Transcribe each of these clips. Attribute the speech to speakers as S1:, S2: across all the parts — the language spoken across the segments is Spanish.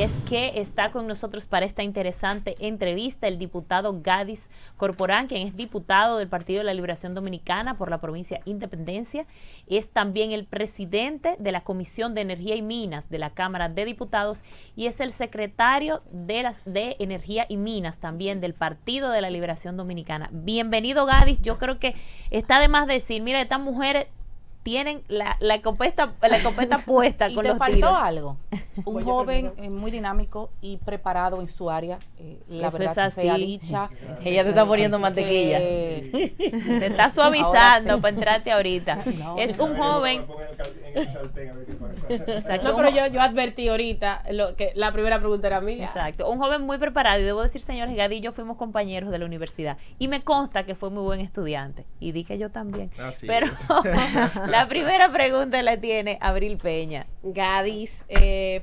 S1: es que está con nosotros para esta interesante entrevista el diputado Gadis Corporán, quien es diputado del Partido de la Liberación Dominicana por la provincia Independencia. Es también el presidente de la Comisión de Energía y Minas de la Cámara de Diputados y es el secretario de Energía y Minas también del Partido de la Liberación Dominicana. Bienvenido, Gadis. Yo creo que está de más decir, mira, estas mujeres tienen la escopeta puesta
S2: y
S1: con
S2: te
S1: los
S2: faltó
S1: tiros.
S2: algo. Un joven muy dinámico y preparado en su área. La
S1: Eso
S2: verdad
S1: es
S2: sea
S1: así.
S2: dicha.
S3: Ella te está poniendo mantequilla.
S1: Te está suavizando para entrarte ahorita.
S2: No,
S1: Es un joven. Exacto,
S4: No, pero yo advertí ahorita que la primera pregunta era mía.
S1: Exacto, un joven muy preparado y debo decir, señores, Gadi y yo fuimos compañeros de la universidad y me consta que fue muy buen estudiante y di que yo también. Pero la primera pregunta la tiene Abril Peña.
S4: Gadis,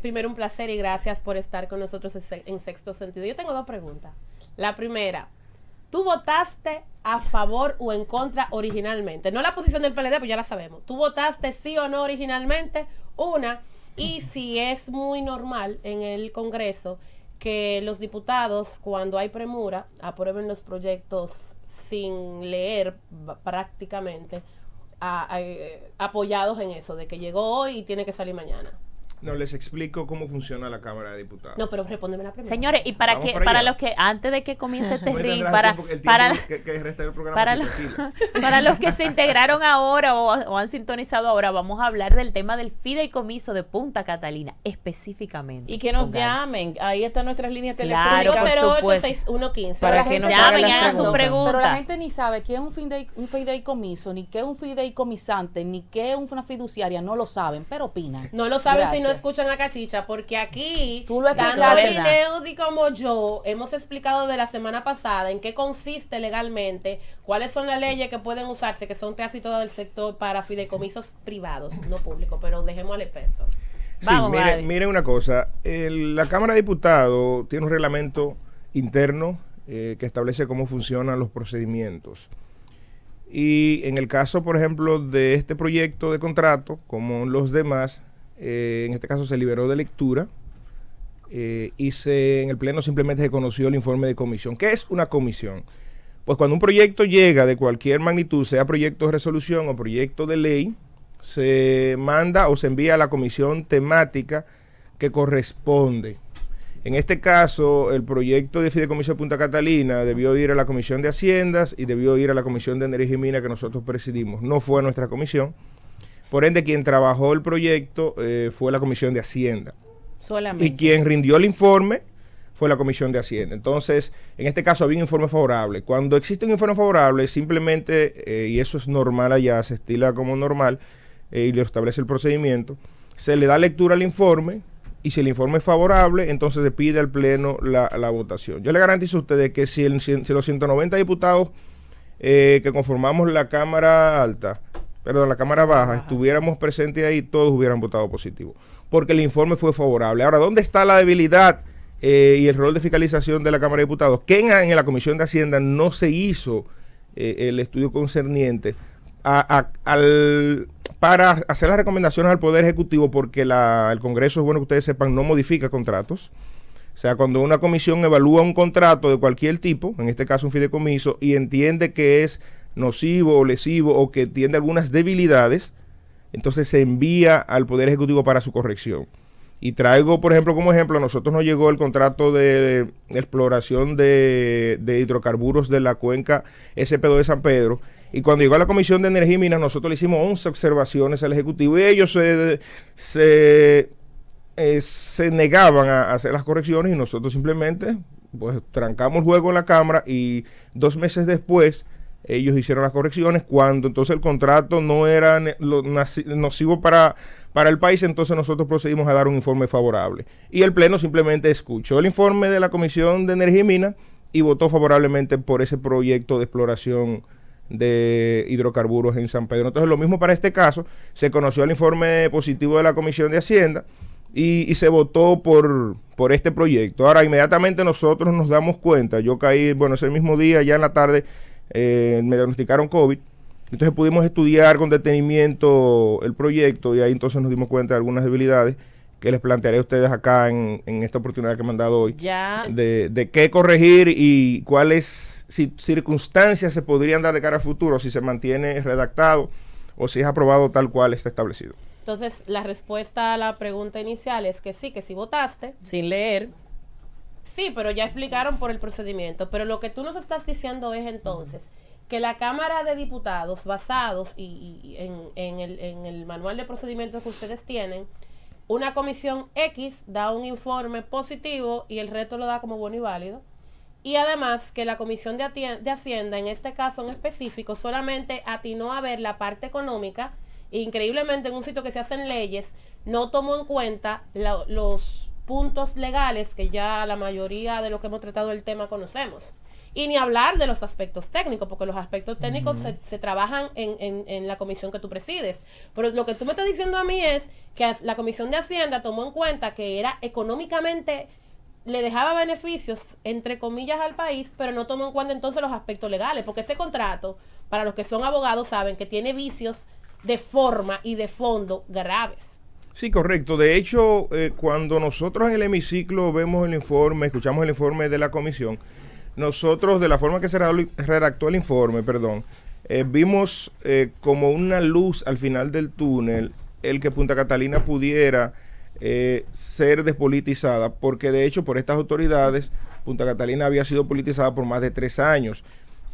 S4: primero un placer y gracias por estar con nosotros en Sexto Sentido. Yo tengo dos preguntas. La primera, ¿tú votaste a favor o en contra originalmente? No la posición del PLD, pues ya la sabemos. ¿Tú votaste sí o no originalmente? Una, y si es muy normal en el Congreso que los diputados, cuando hay premura, aprueben los proyectos sin leer prácticamente, apoyados en eso, de que llegó hoy y tiene que salir mañana.
S5: No, les explico cómo funciona la Cámara de Diputados.
S4: No, pero respóndeme la pregunta.
S1: Señores, y para que los que antes de que comience este ring, para los que se integraron ahora o han sintonizado ahora, vamos a hablar del tema del fideicomiso de Punta Catalina específicamente.
S3: Y que nos llamen, ahí están nuestras líneas telefónicas.
S1: Claro,
S4: 086115.
S3: Para que nos
S1: llamen,
S3: hagan
S1: hagan
S3: las
S1: su
S3: preguntas.
S1: pregunta.
S2: Pero la gente ni sabe qué es un fideicomiso, ni qué es un fideicomisante, ni qué es una fiduciaria, no lo saben, pero opinan.
S4: No lo saben
S2: Gracias.
S4: si no escuchan a Cachicha, porque aquí,
S2: Tú lo
S4: tanto
S2: explicaste.
S4: Neudi como yo, hemos explicado de la semana pasada en qué consiste legalmente, cuáles son las leyes que pueden usarse, que son casi todas del sector para fideicomisos privados, no públicos, pero dejemos al experto.
S5: Sí,
S1: Vamos,
S5: miren una cosa, la Cámara de Diputados tiene un reglamento interno que establece cómo funcionan los procedimientos. Y en el caso, por ejemplo, de este proyecto de contrato, como los demás, en este caso se liberó de lectura y en el Pleno simplemente se conoció el informe de comisión. ¿Qué es una comisión? Pues cuando un proyecto llega de cualquier magnitud, sea proyecto de resolución o proyecto de ley, se manda o se envía a la comisión temática que corresponde. En este caso, el proyecto de fideicomiso de Punta Catalina debió ir a la Comisión de Haciendas y debió ir a la Comisión de Energía y Minas que nosotros presidimos. No fue a nuestra comisión. Por ende, quien trabajó el proyecto fue la Comisión de Hacienda.
S3: Solamente.
S5: Y quien rindió el informe fue la Comisión de Hacienda. Entonces, en este caso había un informe favorable. Cuando existe un informe favorable, simplemente, y eso es normal allá, se estila como normal, y lo establece el procedimiento, se le da lectura al informe, y si el informe es favorable, entonces se pide al Pleno la votación. Yo le garantizo a ustedes que si los 190 diputados que conformamos la Cámara Alta, la Cámara Baja, estuviéramos presentes ahí, todos hubieran votado positivo, porque el informe fue favorable. Ahora, ¿dónde está la debilidad y el rol de fiscalización de la Cámara de Diputados? Que en la Comisión de Hacienda no se hizo el estudio concerniente para hacer las recomendaciones al Poder Ejecutivo, porque el Congreso, es bueno que ustedes sepan, no modifica contratos. O sea, cuando una comisión evalúa un contrato de cualquier tipo, en este caso un fideicomiso, y entiende que es nocivo o lesivo o que tiene algunas debilidades, entonces se envía al Poder Ejecutivo para su corrección. Y traigo, por ejemplo, como ejemplo, a nosotros nos llegó el contrato de exploración de hidrocarburos de la cuenca SP2 de San Pedro, y cuando llegó a la Comisión de Energía y Minas, nosotros le hicimos 11 observaciones al Ejecutivo, y ellos se negaban a hacer las correcciones, y nosotros simplemente pues trancamos el juego en la Cámara, y 2 meses después ellos hicieron las correcciones. Cuando entonces el contrato no era nocivo para el país, entonces nosotros procedimos a dar un informe favorable, y el Pleno simplemente escuchó el informe de la Comisión de Energía y Minas y votó favorablemente por ese proyecto de exploración de hidrocarburos en San Pedro. Entonces lo mismo para este caso, se conoció el informe positivo de la Comisión de Hacienda y se votó por este proyecto. Ahora, inmediatamente nosotros nos damos cuenta, yo caí, ese mismo día, ya en la tarde, me diagnosticaron COVID, entonces pudimos estudiar con detenimiento el proyecto, y ahí entonces nos dimos cuenta de algunas debilidades que les plantearé a ustedes acá en esta oportunidad que me han dado hoy,
S3: Ya.
S5: de qué corregir y cuáles circunstancias se podrían dar de cara al futuro si se mantiene redactado o si es aprobado tal cual está establecido.
S4: Entonces, la respuesta a la pregunta inicial es que sí votaste.
S3: Sin leer.
S4: Sí, pero ya explicaron por el procedimiento. Pero lo que tú nos estás diciendo es entonces que la Cámara de Diputados, basados en el manual de procedimientos que ustedes tienen, una comisión X da un informe positivo y el resto lo da como bueno y válido. Y además que la comisión de Hacienda, en este caso en específico, solamente atinó a ver la parte económica. Increíblemente, en un sitio que se hacen leyes, no tomó en cuenta los puntos legales que ya la mayoría de los que hemos tratado el tema conocemos. Y ni hablar de los aspectos técnicos, porque los aspectos técnicos se trabajan en la comisión que tú presides. Pero lo que tú me estás diciendo a mí es que la comisión de Hacienda tomó en cuenta que era económicamente, le dejaba beneficios, entre comillas, al país, pero no tomó en cuenta entonces los aspectos legales, porque ese contrato, para los que son abogados, saben que tiene vicios de forma y de fondo graves.
S5: Sí, correcto. De hecho, cuando nosotros en el hemiciclo vemos el informe, escuchamos el informe de la comisión, nosotros, de la forma que se redactó el informe, vimos como una luz al final del túnel el que Punta Catalina pudiera ser despolitizada, porque de hecho por estas autoridades Punta Catalina había sido politizada por más de 3 años.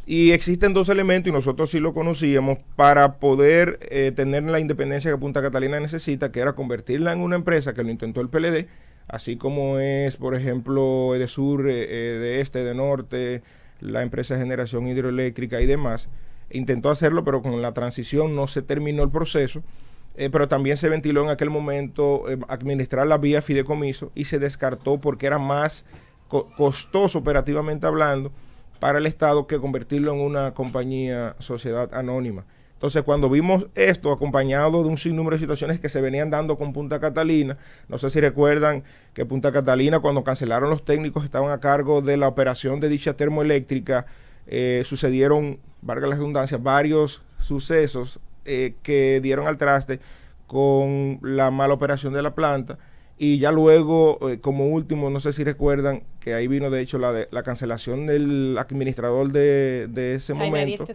S5: Y existen 2 elementos, y nosotros sí lo conocíamos, para poder tener la independencia que Punta Catalina necesita, que era convertirla en una empresa, que lo intentó el PLD, así como es, por ejemplo, Edesur, de Este, de Norte, la empresa de generación hidroeléctrica y demás. Intentó hacerlo, pero con la transición no se terminó el proceso. Pero también se ventiló en aquel momento administrar la vía fideicomiso y se descartó porque era más costoso operativamente hablando para el Estado que convertirlo en una compañía, sociedad anónima. Entonces, cuando vimos esto acompañado de un sinnúmero de situaciones que se venían dando con Punta Catalina, no sé si recuerdan que Punta Catalina, cuando cancelaron los técnicos, estaban a cargo de la operación de dicha termoeléctrica, sucedieron, valga la redundancia, varios sucesos que dieron al traste con la mala operación de la planta. Y ya luego, como último, no sé si recuerdan que ahí vino de hecho la cancelación del administrador de ese momento.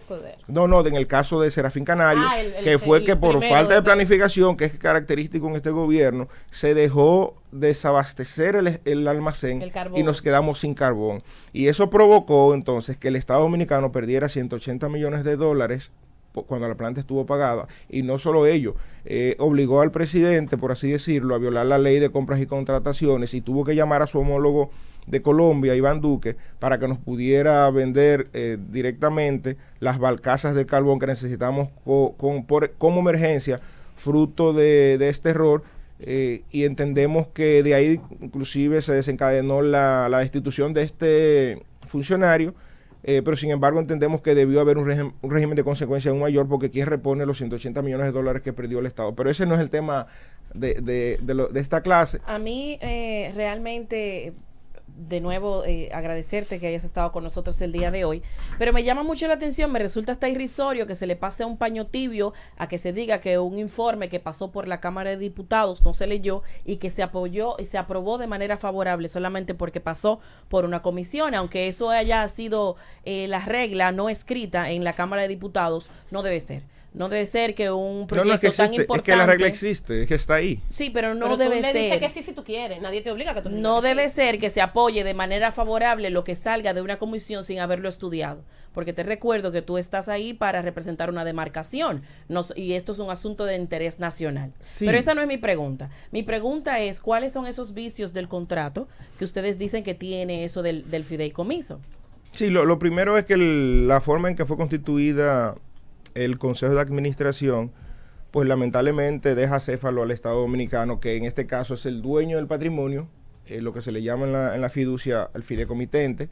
S5: No, en el caso de Serafín Canario, que fue que por falta de planificación, que es característico en este gobierno, se dejó desabastecer el almacén y nos quedamos sin carbón. Y eso provocó entonces que el Estado Dominicano perdiera $180 millones cuando la planta estuvo pagada. Y no solo ello, obligó al presidente, por así decirlo, a violar la ley de compras y contrataciones y tuvo que llamar a su homólogo de Colombia, Iván Duque, para que nos pudiera vender directamente las barcazas de carbón que necesitamos como emergencia, fruto de este error. Y entendemos que de ahí inclusive se desencadenó la destitución de este funcionario. Pero sin embargo entendemos que debió haber un régimen de consecuencia aún mayor, porque ¿quién repone los $180 millones que perdió el Estado? Pero ese no es el tema de esta clase.
S3: A mí realmente, de nuevo, agradecerte que hayas estado con nosotros el día de hoy, pero me llama mucho la atención, me resulta hasta irrisorio que se le pase a un paño tibio a que se diga que un informe que pasó por la Cámara de Diputados no se leyó y que se apoyó y se aprobó de manera favorable solamente porque pasó por una comisión, aunque eso haya sido la regla no escrita en la Cámara de Diputados. No debe ser. No debe ser que un proyecto tan importante...
S5: Es que la regla existe, es que está ahí.
S3: Sí, pero no debe ser...
S4: Tú le dices que sí si tú quieres, nadie te obliga a que tú
S3: no debe ser que se apoye de manera favorable lo que salga de una comisión sin haberlo estudiado. Porque te recuerdo que tú estás ahí para representar una demarcación y esto es un asunto de interés nacional. Sí. Pero esa no es mi pregunta. Mi pregunta es, ¿cuáles son esos vicios del contrato que ustedes dicen que tiene eso del fideicomiso?
S5: Sí, lo primero es que la forma en que fue constituida el Consejo de Administración, pues lamentablemente deja céfalo al Estado Dominicano, que en este caso es el dueño del patrimonio, lo que se le llama en la fiducia el fideicomitente,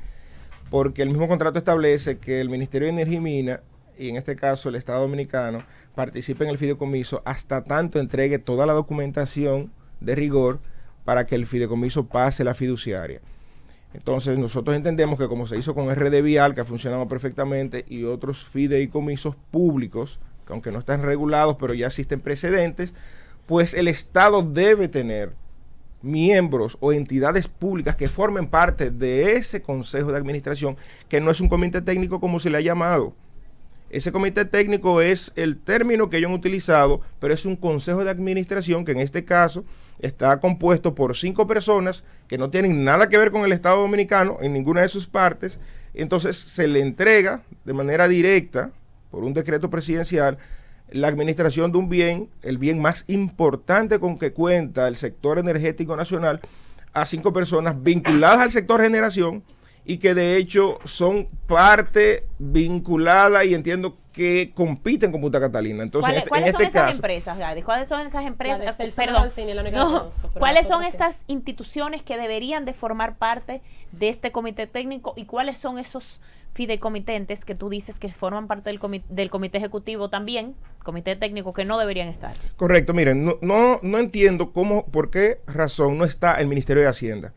S5: porque el mismo contrato establece que el Ministerio de Energía y Minas, y en este caso el Estado Dominicano, participe en el fideicomiso hasta tanto entregue toda la documentación de rigor para que el fideicomiso pase la fiduciaria. Entonces nosotros entendemos que como se hizo con RD Vial, que ha funcionado perfectamente, y otros fideicomisos públicos, que aunque no están regulados, pero ya existen precedentes, pues el Estado debe tener miembros o entidades públicas que formen parte de ese consejo de administración, que no es un comité técnico como se le ha llamado. Ese comité técnico es el término que ellos han utilizado, pero es un consejo de administración que en este caso está compuesto por 5 personas que no tienen nada que ver con el Estado Dominicano en ninguna de sus partes. Entonces se le entrega de manera directa, por un decreto presidencial, la administración de un bien, el bien más importante con que cuenta el sector energético nacional, a 5 personas vinculadas al sector generación y que de hecho son parte vinculada y entiendo que compiten con Punta Catalina. Entonces,
S1: ¿Cuáles son esas empresas, Gladys? ¿Cuáles son esas empresas? ¿Cuáles son estas instituciones que deberían de formar parte de este comité técnico y cuáles son esos fideicomitentes que tú dices que forman parte del comité ejecutivo también, comité técnico, que no deberían estar?
S5: Correcto, miren, no entiendo por qué razón no está el Ministerio de Hacienda.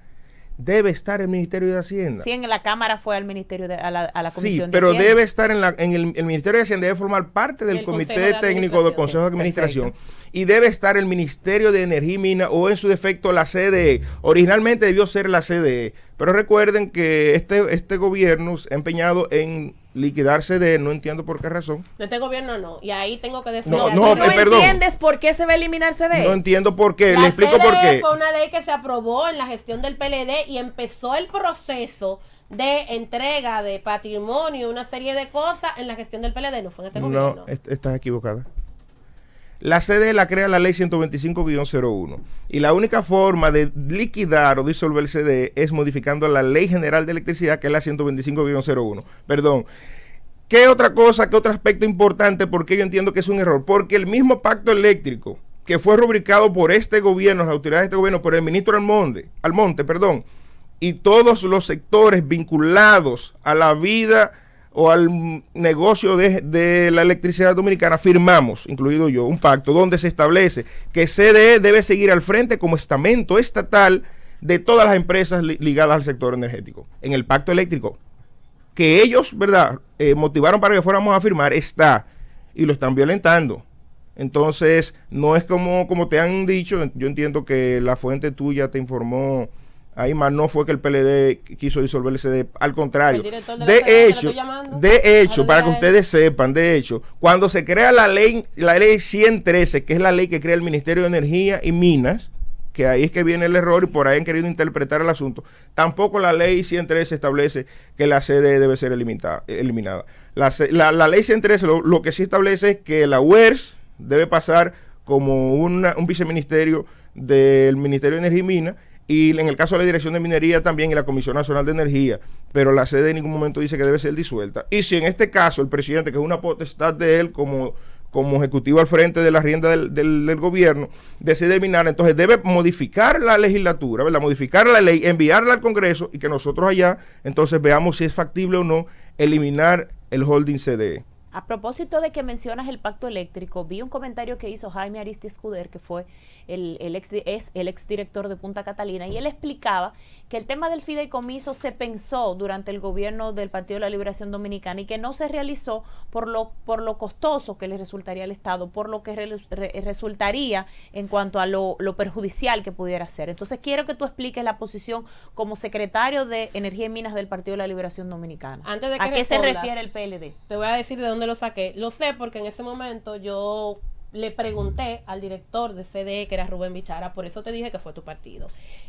S5: Debe estar el Ministerio de Hacienda.
S1: Sí, en la Cámara fue al Ministerio a la Comisión
S5: sí,
S1: de
S5: pero
S1: Hacienda.
S5: debe estar el Ministerio de Hacienda, debe formar parte del comité técnico del Consejo de Administración. Perfecto. Y debe estar el Ministerio de Energía y Minas o en su defecto la CDE. Originalmente debió ser la CDE, pero recuerden que este gobierno se ha empeñado en liquidar CDE, no entiendo por qué razón.
S4: De este gobierno no, y ahí tengo que defender.
S3: ¿No entiendes por qué se va a eliminar CDE?
S5: No entiendo por qué, le explico por qué.
S4: Fue una ley que se aprobó en la gestión del PLD y empezó el proceso de entrega de patrimonio, una serie de cosas en la gestión del PLD, no fue en este gobierno.
S5: No, estás equivocada. La CDE la crea la ley 125-01 y la única forma de liquidar o disolver el CDE es modificando la Ley General de Electricidad, que es la 125-01. Perdón. ¿Qué otra cosa, qué otro aspecto importante? Porque yo entiendo que es un error. Porque el mismo pacto eléctrico que fue rubricado por este gobierno, las autoridades de este gobierno, por el ministro Almonte, y todos los sectores vinculados a la vida o al negocio de la electricidad dominicana, firmamos, incluido yo, un pacto donde se establece que CDE debe seguir al frente como estamento estatal de todas las empresas ligadas al sector energético. En el pacto eléctrico, que ellos, ¿verdad?, motivaron para que fuéramos a firmar, está, y lo están violentando. Entonces, no es como te han dicho, yo entiendo que la fuente tuya te informó. Ahí más no fue que el PLD quiso disolver el CDE, al contrario. De hecho, para que ustedes sepan, de hecho, cuando se crea la ley 113, que es la ley que crea el Ministerio de Energía y Minas, que ahí es que viene el error y por ahí han querido interpretar el asunto, tampoco la ley 113 establece que la CDE debe ser eliminada. La ley 113 lo que sí establece es que la UERS debe pasar como un viceministerio del Ministerio de Energía y Minas, y en el caso de la Dirección de Minería también y la Comisión Nacional de Energía, pero la CDE en ningún momento dice que debe ser disuelta. Y si en este caso el presidente, que es una potestad de él como ejecutivo al frente de la rienda del gobierno, decide eliminar, entonces debe modificar la legislatura, ¿verdad?, modificar la ley, enviarla al Congreso y que nosotros allá entonces veamos si es factible o no eliminar el holding CDE.
S1: A propósito de que mencionas el pacto eléctrico, vi un comentario que hizo Jaime Aristi Escuder, que fue el exdirector de Punta Catalina, y él explicaba que el tema del fideicomiso se pensó durante el gobierno del Partido de la Liberación Dominicana y que no se realizó por lo costoso que le resultaría al Estado, por lo que resultaría en cuanto a lo perjudicial que pudiera ser. Entonces quiero que tú expliques la posición como secretario de Energía y Minas del Partido de la Liberación Dominicana.
S4: Antes de que
S1: ¿A qué se refiere el PLD? Te
S4: voy a decir de dónde lo saqué. Lo sé porque en ese momento yo le pregunté al director de CDE, que era Rubén Bichara, por eso te dije que fue tu partido.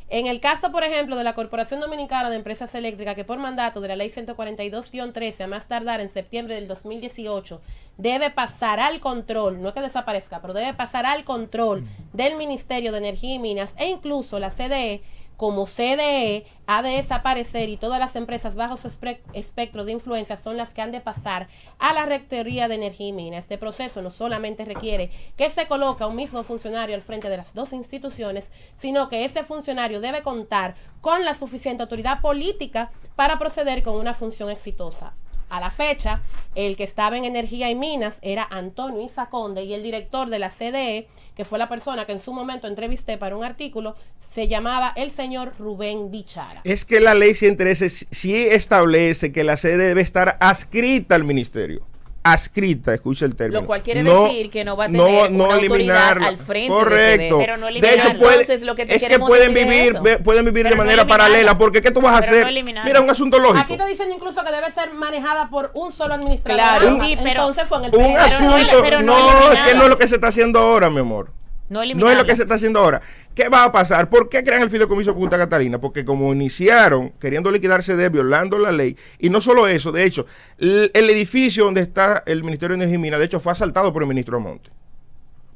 S4: En el caso, por ejemplo, de la Corporación Dominicana de Empresas Eléctricas, que por mandato de la ley 142-13, a más tardar en septiembre del 2018, debe pasar al control, no es que desaparezca, pero debe pasar al control del Ministerio de Energía y Minas, e incluso la CDE, como CDE, ha de desaparecer y todas las empresas bajo su espectro de influencia son las que han de pasar a la Rectoría de Energía y Minas. Este proceso no solamente requiere que se coloque un mismo funcionario al frente de las dos instituciones, sino que ese funcionario debe contar con la suficiente autoridad política para proceder con una función exitosa. A la fecha, el que estaba en Energía y Minas era Antonio Isaconde, y el director de la CDE, que fue la persona que en su momento entrevisté para un artículo, se llamaba el señor Rubén Bichara.
S5: Es que la ley 113 sí establece que la CDE debe estar adscrita al ministerio. adscrita, escucha el término.
S3: Lo cual quiere decir que no va a tener una autoridad al frente
S5: correcto.
S1: Pero no
S5: de hecho,
S3: Entonces, lo que te
S5: es que pueden vivir de
S1: no
S5: manera paralela, porque ¿qué tú vas a
S1: Pero
S5: hacer?
S1: no eliminarla.
S5: Mira, un asunto lógico.
S4: Aquí te dicen incluso que debe ser manejada por un solo administrador.
S3: Claro.
S1: Sí, pero-
S4: Entonces fue en el
S5: Un
S4: PRD.
S5: asunto,
S1: pero
S5: no,
S1: no
S5: es
S1: eliminarla.
S5: que no es lo que se está haciendo ahora, mi amor.
S1: No
S5: No es
S1: eliminarla.
S5: lo que se está haciendo ahora. ¿Qué va a pasar? ¿Por qué crean el fideicomiso Punta Catalina? Porque como iniciaron queriendo liquidarse de violando la ley, y no solo eso, de hecho, el edificio donde está el Ministerio de Energía y Minas, de hecho, fue asaltado por el ministro Monte.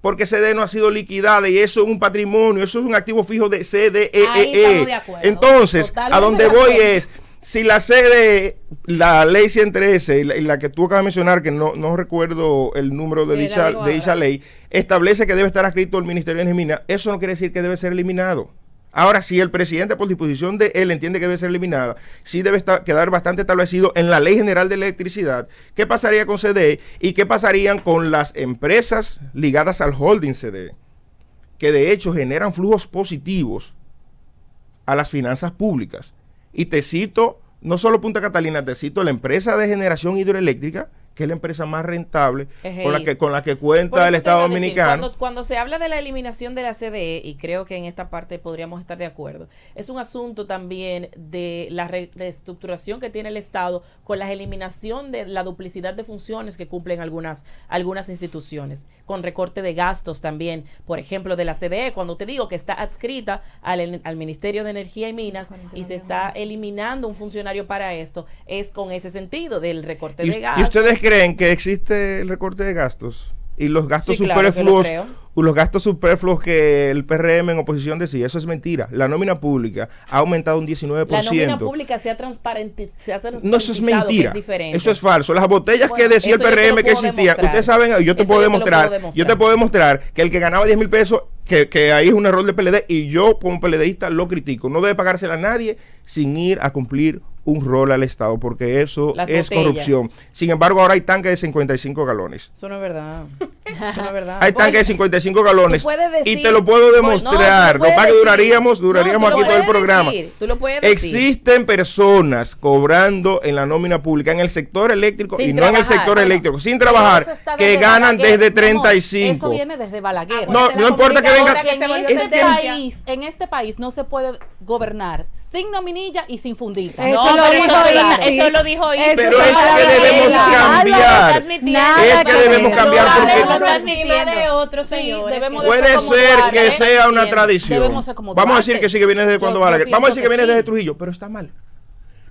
S5: Porque CDE no ha sido liquidada y eso es un patrimonio, eso es un activo fijo de
S4: Ahí estamos
S5: CDE.
S4: de acuerdo.
S5: Entonces,
S4: Totalmente
S5: a donde
S4: de
S5: voy
S4: acuerdo.
S5: es, si la CDE, la ley 113 y la que tú acabas de mencionar, que no recuerdo el número de dicha ley, establece que debe estar adscrito al Ministerio de Energía y Minas, eso no quiere decir que debe ser eliminado. Ahora, si el presidente por disposición de él entiende que debe ser eliminada, sí debe quedar bastante establecido en la Ley General de Electricidad qué pasaría con CDE y qué pasarían con las empresas ligadas al holding CDE, que de hecho generan flujos positivos a las finanzas públicas. Y te cito, no solo Punta Catalina, te cito la empresa de generación hidroeléctrica, que es la empresa más rentable con la que cuenta el Estado Dominicano.
S3: Cuando se habla de la eliminación de la CDE, y creo que en esta parte podríamos estar de acuerdo, es un asunto también de la reestructuración que tiene el Estado con la eliminación de la duplicidad de funciones que cumplen algunas instituciones, con recorte de gastos también, por ejemplo, de la CDE, cuando te digo que está adscrita al Ministerio de Energía y Minas y se está eliminando un funcionario para esto, es con ese sentido del recorte de gastos.
S5: ¿Y ustedes creen que existe el recorte de gastos? Y los gastos
S3: Sí, claro que
S5: superfluos,
S3: lo creo.
S5: los gastos superfluos que el PRM en oposición decía, eso es mentira. La nómina pública ha aumentado un 19%.
S3: La nómina pública se ha transparentizado.
S5: No, eso es mentira.
S3: Que es diferente.
S5: Eso es falso. Las botellas que decía el
S3: eso yo te lo
S5: PRM que
S3: puedo
S5: existían,
S3: demostrar.
S5: ustedes saben, yo te
S3: Eso
S5: puedo
S3: yo te lo
S5: demostrar,
S3: puedo demostrar.
S5: yo te puedo demostrar que el que ganaba 10 mil pesos, que ahí es un error del PLD, y yo como PLDista lo critico. No debe pagársela a nadie sin ir a cumplir un rol al Estado, porque eso
S3: Las
S5: es
S3: botellas.
S5: corrupción. Sin embargo, ahora hay tanques de 55 galones.
S3: Eso no es verdad. Eso no es verdad.
S5: Hay tanques de 55 galones.
S3: tú puedes decir-
S5: Y te lo puedo
S3: Bueno,
S5: demostrar.
S3: tú lo
S5: Lo
S3: puedes
S5: que
S3: decir.
S5: duraríamos
S3: No, tú lo
S5: aquí todo el
S3: puedes
S5: programa.
S3: decir, tú lo puedes decir.
S5: Existen personas cobrando en la nómina pública, en el sector eléctrico
S3: Sin
S5: y no en el
S3: trabajar.
S5: sector
S3: Bueno,
S5: eléctrico, sin
S2: Pero
S5: trabajar,
S2: eso está
S5: que
S2: desde
S5: ganan
S2: Balaguer,
S5: desde
S2: mi amor.
S5: 35.
S2: Eso viene desde Balaguer.
S5: No, no importa que venga.
S4: Que se volvió
S5: Es que-
S2: En este país no se puede gobernar sin nominilla y sin fundita.
S1: No,
S6: Eso lo
S1: pero
S6: dijo Isis.
S1: eso lo dijo Isis.
S6: Eso
S5: Pero
S6: fue
S5: es
S6: para
S5: que debemos
S6: Balaguer.
S5: cambiar.
S6: Nada
S5: Es que debemos cambiar porque
S1: Lo está
S4: encima
S1: admitiendo.
S4: de otros
S2: Sí,
S4: señores.
S2: debemos de
S5: puede
S2: ser como
S5: ser
S2: Duarte,
S5: que sea una
S2: entiendo.
S5: tradición.
S2: Debemos ser como
S5: Vamos a decir
S2: Duarte.
S5: que sí, que viene desde cuando
S2: Yo
S5: Balaguer. Vamos a decir que
S2: pienso
S5: viene desde
S2: sí.
S5: Trujillo, pero está mal.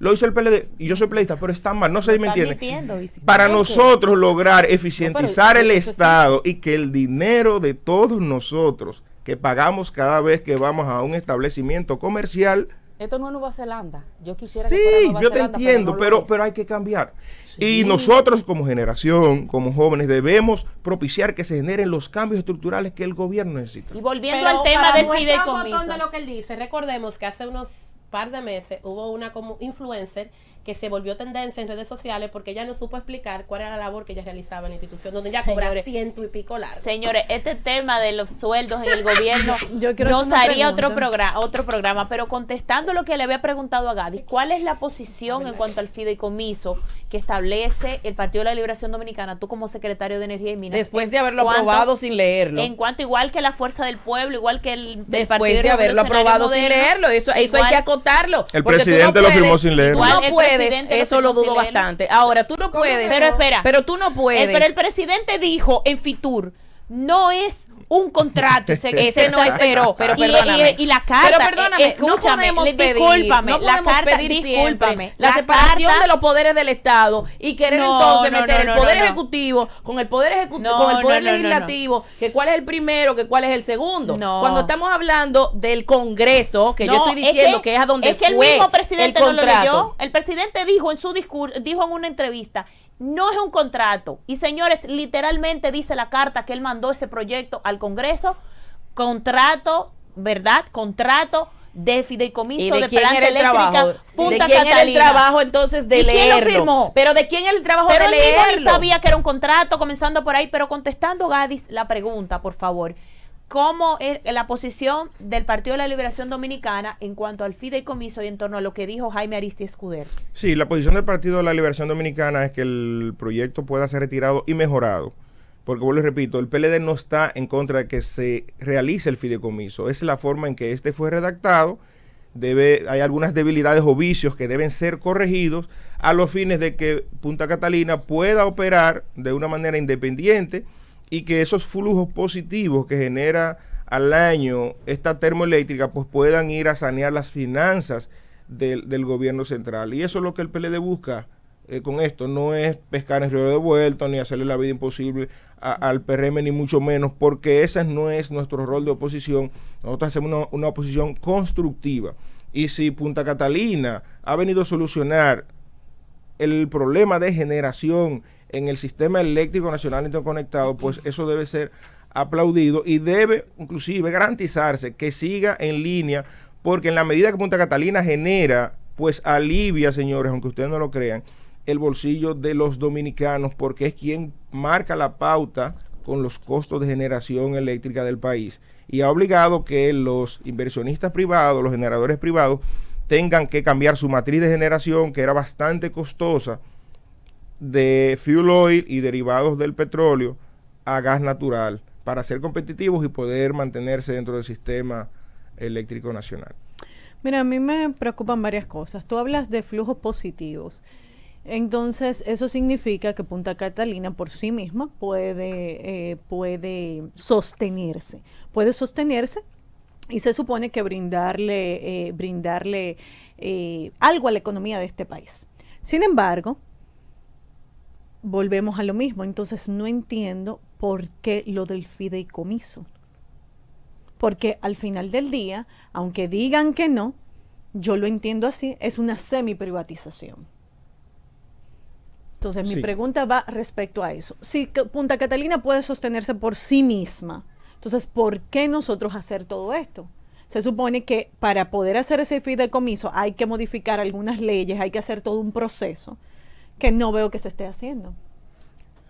S5: Lo hizo el PLD y yo soy peleista, pero está mal. No sé si me
S1: Está
S5: entienden.
S1: admitiendo, Isis.
S5: Para
S2: Ok.
S5: nosotros lograr eficientizar
S2: No,
S5: el
S2: pero eso sí.
S5: Estado y que el dinero de todos nosotros que pagamos cada vez que vamos a un establecimiento comercial,
S2: Esto no es Nueva Zelanda. Yo quisiera que
S5: sí,
S2: fuera Nueva
S5: yo te
S2: Zelanda,
S5: entiendo,
S2: no lo es.
S5: pero hay que cambiar. Y nosotros como generación, como jóvenes, debemos propiciar que se generen los cambios estructurales que el gobierno necesita.
S1: Y volviendo
S4: Pero
S1: al tema
S4: para
S1: del
S4: muestra un botón
S1: fideicomiso.
S4: de lo que él dice, recordemos que hace unos par de meses hubo una como influencer que se volvió tendencia en redes sociales porque ella no supo explicar cuál era la labor que ella realizaba en la institución donde ella cobra
S1: Señores,
S4: 100 y pico largo.
S1: Señores, este tema de los sueldos en el gobierno
S6: Yo quiero
S1: nos
S6: hacer una
S1: haría
S6: pregunta.
S1: otro programa, pero contestando lo que le había preguntado a Gadis, ¿cuál es la posición en cuanto al fideicomiso que establece el Partido de la Liberación Dominicana, tú como secretario de Energía y Minas?
S3: Después de haberlo
S1: ¿Cuánto?
S3: aprobado sin leerlo.
S1: En cuanto, igual que la Fuerza del Pueblo, igual que el
S3: Después de haberlo aprobado sin leerlo, eso hay que acotarlo.
S5: El
S3: porque tú
S5: presidente lo firmó sin leerlo.
S3: Tú
S1: Igual
S3: no
S1: el
S3: puedes,
S1: presidente lo
S3: eso
S1: firmó
S3: lo dudo
S1: sin leerlo.
S3: bastante. Ahora, tú no puedes.
S1: Pero espera.
S3: Pero tú no puedes.
S1: Pero el presidente dijo en Fitur, no es un contrato,
S3: Ese no es, pero
S1: y,
S3: perdóname.
S1: y la carta,
S3: Pero perdóname,
S1: escúchame,
S3: no podemos pedir,
S1: discúlpame,
S3: no
S1: la
S3: podemos
S1: carta,
S3: pedir
S1: discúlpame,
S3: siempre la separación
S1: carta-
S3: de los poderes del Estado y querer
S1: No,
S3: entonces
S1: no,
S3: meter
S1: no,
S3: el poder
S1: no, no.
S3: ejecutivo con el poder ejecutivo,
S1: No,
S3: con el poder
S1: no, no, no, no.
S3: legislativo, que cuál es el primero, que cuál es el segundo.
S1: No.
S3: Cuando estamos hablando del Congreso, que yo
S1: No,
S3: estoy diciendo que es a donde
S1: es que el
S3: fue
S1: mismo presidente
S3: el
S1: no lo
S3: contrato.
S1: leyó. El presidente dijo en su discurso, dijo en una entrevista, no es un contrato. Y señores, literalmente dice la carta que él mandó ese proyecto al Congreso, contrato, ¿verdad? Contrato de fideicomiso
S3: ¿Y
S1: de
S3: de quién
S1: planta
S3: era el
S1: eléctrica
S3: trabajo?
S1: Punta
S3: ¿De quién era el
S1: Catalina.
S3: trabajo entonces de
S1: ¿Y quién lo
S3: leerlo?
S1: firmó?
S3: Pero ¿de quién era el trabajo
S1: Pero
S3: de
S1: él mismo ni
S3: leerlo?
S1: sabía que era un contrato, comenzando por ahí, pero contestando, Gadis, la pregunta, por favor. ¿cómo es la posición del Partido de la Liberación Dominicana en cuanto al fideicomiso y en torno a lo que dijo Jaime Aristi Escudero?
S5: Sí, la posición del Partido de la Liberación Dominicana es que el proyecto pueda ser retirado y mejorado. Porque, vuelvo y repito, el PLD no está en contra de que se realice el fideicomiso. Es la forma en que este fue redactado. Hay algunas debilidades o vicios que deben ser corregidos a los fines de que Punta Catalina pueda operar de una manera independiente y que esos flujos positivos que genera al año esta termoeléctrica pues puedan ir a sanear las finanzas del gobierno central. Y eso es lo que el PLD busca con esto. No es pescar en río revuelto ni hacerle la vida imposible al PRM, ni mucho menos, porque ese no es nuestro rol de oposición. Nosotros hacemos una oposición constructiva. Y si Punta Catalina ha venido a solucionar el problema de generación en el sistema eléctrico nacional interconectado, pues eso debe ser aplaudido y debe inclusive garantizarse que siga en línea, porque en la medida que Punta Catalina genera, pues alivia, señores, aunque ustedes no lo crean, el bolsillo de los dominicanos, porque es quien marca la pauta con los costos de generación eléctrica del país, y ha obligado que los inversionistas privados, los generadores privados, tengan que cambiar su matriz de generación, que era bastante costosa, de fuel oil y derivados del petróleo a gas natural, para ser competitivos y poder mantenerse dentro del sistema eléctrico nacional.
S6: Mira, a mí me preocupan varias cosas. Tú hablas de flujos positivos. Entonces, eso significa que Punta Catalina por sí misma puede sostenerse. Puede sostenerse y se supone que brindarle algo a la economía de este país. Sin embargo, volvemos a lo mismo. Entonces, no entiendo por qué lo del fideicomiso. Porque al final del día, aunque digan que no, yo lo entiendo así, es una semi-privatización. Entonces, mi pregunta va respecto a eso. Si Punta Catalina puede sostenerse por sí misma, entonces, ¿por qué nosotros hacer todo esto? Se supone que para poder hacer ese fideicomiso hay que modificar algunas leyes, hay que hacer todo un proceso que no veo que se esté haciendo.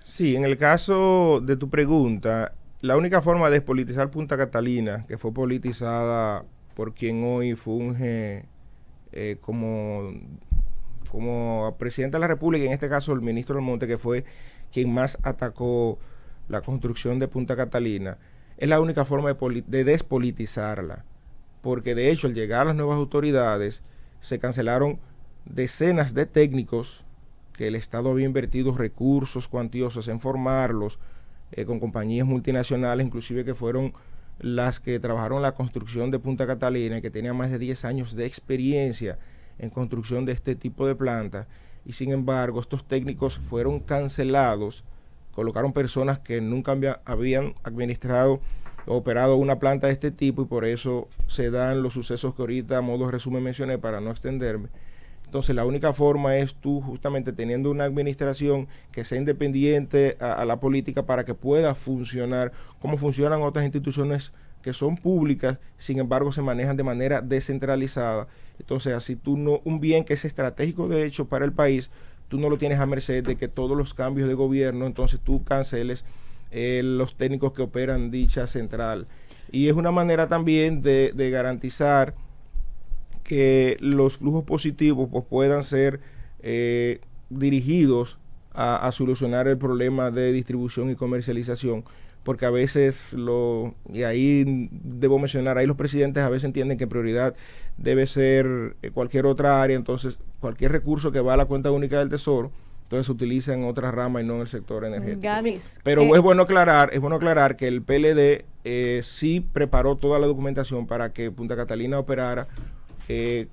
S5: Sí, en el caso de tu pregunta, la única forma de despolitizar Punta Catalina, que fue politizada por quien hoy funge como presidente de la República, en este caso el ministro del Monte, que fue quien más atacó la construcción de Punta Catalina, es la única forma de despolitizarla, porque de hecho al llegar a las nuevas autoridades se cancelaron decenas de técnicos que el Estado había invertido recursos cuantiosos en formarlos con compañías multinacionales, inclusive que fueron las que trabajaron la construcción de Punta Catalina y que tenían más de 10 años de experiencia en construcción de este tipo de plantas, y sin embargo estos técnicos fueron cancelados, colocaron personas que nunca habían administrado o operado una planta de este tipo, y por eso se dan los sucesos que ahorita a modo de resumen mencioné para no extenderme. Entonces la única forma es tú justamente teniendo una administración que sea independiente a la política para que pueda funcionar como funcionan otras instituciones que son públicas, sin embargo se manejan de manera descentralizada. Entonces así tú no, un bien que es estratégico de hecho para el país, tú no lo tienes a merced de que todos los cambios de gobierno, entonces tú canceles los técnicos que operan dicha central. Y es una manera también de garantizar que los flujos positivos pues, puedan ser dirigidos a solucionar el problema de distribución y comercialización, porque a veces, y ahí debo mencionar, ahí los presidentes a veces entienden que prioridad debe ser cualquier otra área, entonces cualquier recurso que va a la cuenta única del Tesoro, entonces se utiliza en otra rama y no en el sector energético.
S6: Gadis,
S5: pero es bueno aclarar que el PLD sí preparó toda la documentación para que Punta Catalina operara,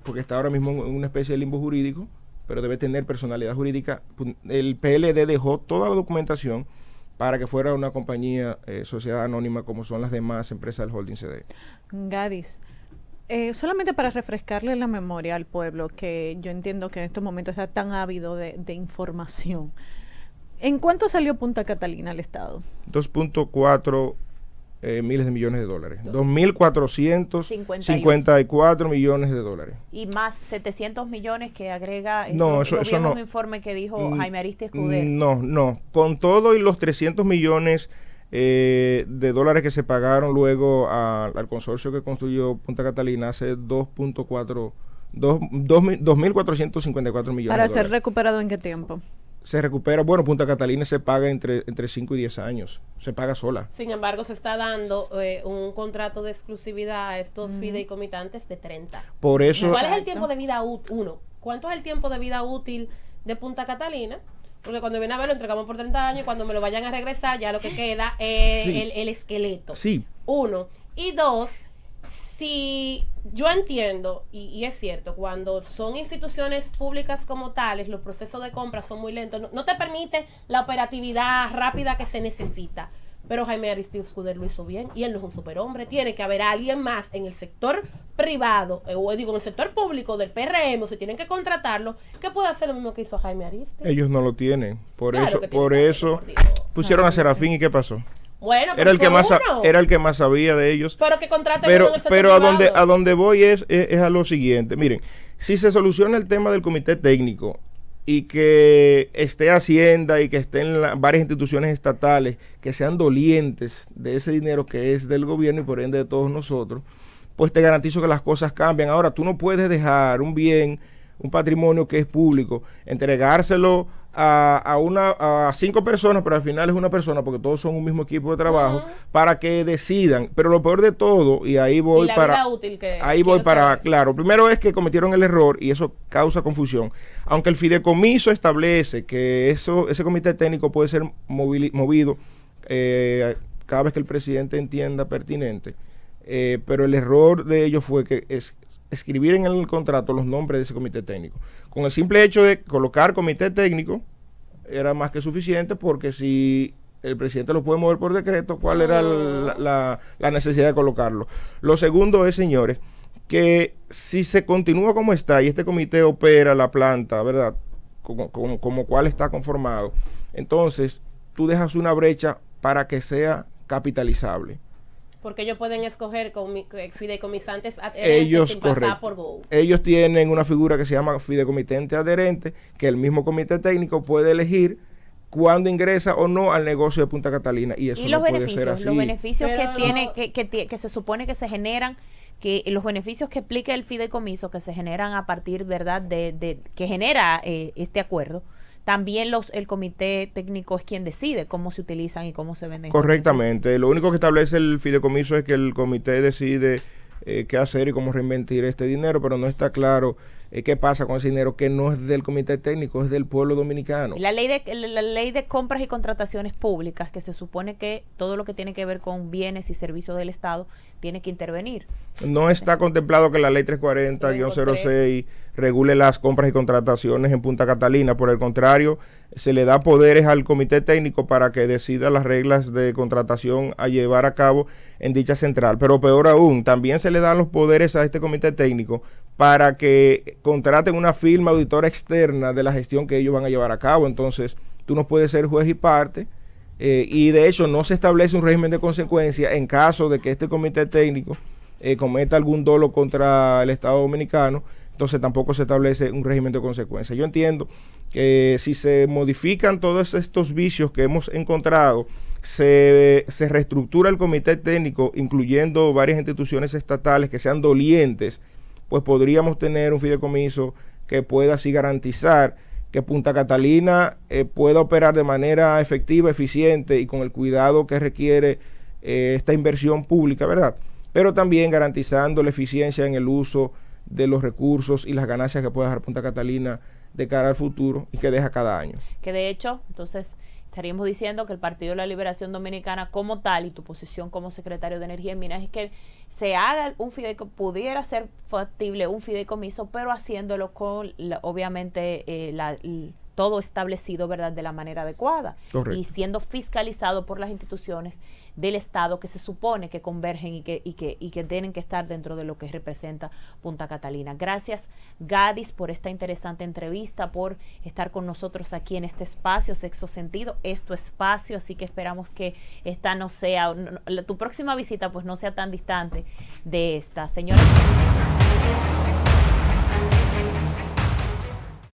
S5: porque está ahora mismo en una especie de limbo jurídico, pero debe tener personalidad jurídica. El PLD dejó toda la documentación para que fuera una compañía, sociedad anónima, como son las demás empresas del holding CD.
S6: Gadis, solamente para refrescarle la memoria al pueblo, que yo entiendo que en estos momentos está tan ávido de información. ¿En cuánto salió Punta Catalina al Estado?
S5: 2.4 miles de millones de dólares. 2.454 millones de dólares.
S1: Y más 700 millones que agrega
S5: eso no,
S1: un informe que dijo Jaime Aristi Escudero.
S5: No. Con todo y los 300 millones de dólares que se pagaron luego al consorcio que construyó Punta Catalina hace 2.454 millones
S6: ¿Para
S5: de
S6: ser
S5: dólares.
S6: recuperado en qué tiempo?
S5: Se recupera, bueno, Punta Catalina se paga entre 5 y 10 años, se paga sola.
S4: Sin embargo, se está dando un contrato de exclusividad a estos fideicomitantes de 30.
S5: Por eso,
S4: ¿Cuál es el tiempo de vida útil? Uno, ¿cuánto es el tiempo de vida útil de Punta Catalina? Porque cuando viene a ver lo entregamos por 30 años y cuando me lo vayan a regresar ya lo que queda es
S5: Sí.
S4: el esqueleto.
S5: sí,
S4: Uno. Y dos, si yo entiendo, y es cierto, cuando son instituciones públicas como tales, los procesos de compra son muy lentos, no te permite la operatividad rápida que se necesita. Pero Jaime Aristides Escudero lo hizo bien y él no es un superhombre. Tiene que haber alguien más en el sector privado, o digo, en el sector público del PRM, o si tienen que contratarlo, que pueda hacer lo mismo que hizo Jaime Aristides.
S5: ellos no lo tienen. Por
S4: Claro
S5: eso,
S4: que tienen
S5: por
S4: que
S5: eso
S4: hacerlo, por Dios.
S5: pusieron a Serafín y ¿qué pasó?
S4: Bueno,
S5: Era el que más
S4: uno.
S5: era el que más sabía de ellos.
S4: Pero que contraten
S5: Pero,
S4: uno en el sector
S5: pero a
S4: privado.
S5: donde voy es a lo siguiente. Miren, si se soluciona el tema del comité técnico y que esté Hacienda y que estén varias instituciones estatales que sean dolientes de ese dinero que es del gobierno y por ende de todos nosotros, pues te garantizo que las cosas cambian. Ahora, tú no puedes dejar un bien, un patrimonio que es público, entregárselo a 5 personas, pero al final es una persona, porque todos son un mismo equipo de trabajo, para que decidan. Pero lo peor de todo, y ahí voy
S4: Y la
S5: para...
S4: vida útil que
S5: Ahí voy
S4: quiero
S5: para,
S4: saber.
S5: claro, primero es que cometieron el error y eso causa confusión. Aunque el fideicomiso establece que ese comité técnico puede ser movido cada vez que el presidente entienda pertinente, pero el error de ellos fue que escribir en el contrato los nombres de ese comité técnico. Con el simple hecho de colocar comité técnico era más que suficiente, porque si el presidente lo puede mover por decreto, ¿cuál era la necesidad de colocarlo? Lo segundo es, señores, que si se continúa como está y este comité opera la planta, ¿verdad? Como cual está conformado, entonces tú dejas una brecha para que sea capitalizable.
S4: Porque ellos pueden escoger fideicomisantes adherentes
S5: Ellos,
S4: sin pasar
S5: correcto.
S4: por Go.
S5: Ellos tienen una figura que se llama fideicomitente adherente, que el mismo comité técnico puede elegir cuándo ingresa o no al negocio de Punta Catalina, y eso
S1: Y
S5: no
S1: los
S5: puede ser así.
S1: beneficios
S4: Pero
S1: que tiene, que se supone que se generan, que los beneficios que explica el fideicomiso que se generan a partir, ¿verdad?, de que genera este acuerdo. También el comité técnico es quien decide cómo se utilizan y cómo se venden.
S5: Correctamente. Lo único que establece el fideicomiso es que el comité decide qué hacer y cómo reinvertir este dinero, pero no está claro qué pasa con ese dinero que no es del comité técnico, es del pueblo dominicano.
S1: La ley de compras y contrataciones públicas, que se supone que todo lo que tiene que ver con bienes y servicios del Estado tiene que intervenir.
S5: No está contemplado que la ley 340-06 regule las compras y contrataciones en Punta Catalina. Por el contrario, se le da poderes al comité técnico para que decida las reglas de contratación a llevar a cabo en dicha central. Pero peor aún, también se le dan los poderes a este comité técnico para que contraten una firma auditora externa de la gestión que ellos van a llevar a cabo. Entonces, tú no puedes ser juez y parte. Y de hecho no se establece un régimen de consecuencia en caso de que este comité técnico cometa algún dolo contra el Estado dominicano. Entonces tampoco se establece un régimen de consecuencia. Yo entiendo que si se modifican todos estos vicios que hemos encontrado, se reestructura el comité técnico, incluyendo varias instituciones estatales que sean dolientes, pues podríamos tener un fideicomiso que pueda así garantizar que Punta Catalina pueda operar de manera efectiva, eficiente y con el cuidado que requiere esta inversión pública, ¿verdad? Pero también garantizando la eficiencia en el uso de los recursos y las ganancias que puede dejar Punta Catalina de cara al futuro y que deja cada año.
S1: Que de hecho, entonces, estaríamos diciendo que el Partido de la Liberación Dominicana como tal, y tu posición como secretario de Energía y Minas, es que se haga un fideicomiso, pudiera ser factible un fideicomiso, pero haciéndolo con, obviamente, todo establecido, ¿verdad?, de la manera adecuada.
S5: Correcto.
S1: Y siendo fiscalizado por las instituciones del Estado que se supone que convergen y que tienen que estar dentro de lo que representa Punta Catalina. Gracias, Gadis, por esta interesante entrevista, por estar con nosotros aquí en este espacio, Sexto Sentido, es tu espacio, así que esperamos que esta no sea, tu próxima visita pues no sea tan distante de esta. Señora.